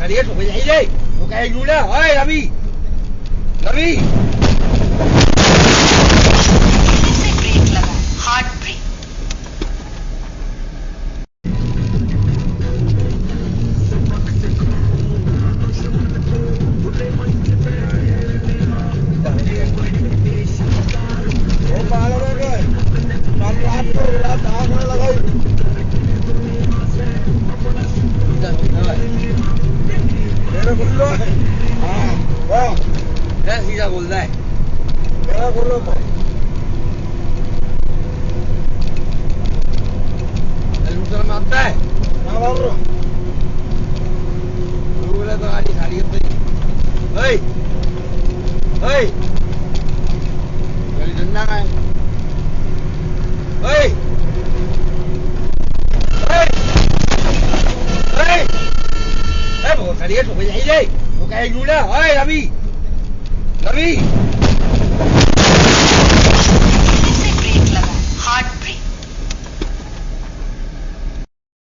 salí eso, voy a ir ahí. No cae en una. ¡Ay, David! ¡David! से break लगा, hard break. सीधा बोलता है दूसरा में आता है बोले तो गाड़ी साड़ी गाड़ी डंडा का है बहुत साड़ी है तो भैया ही no cae en una. ¡Ay, David! ¡David!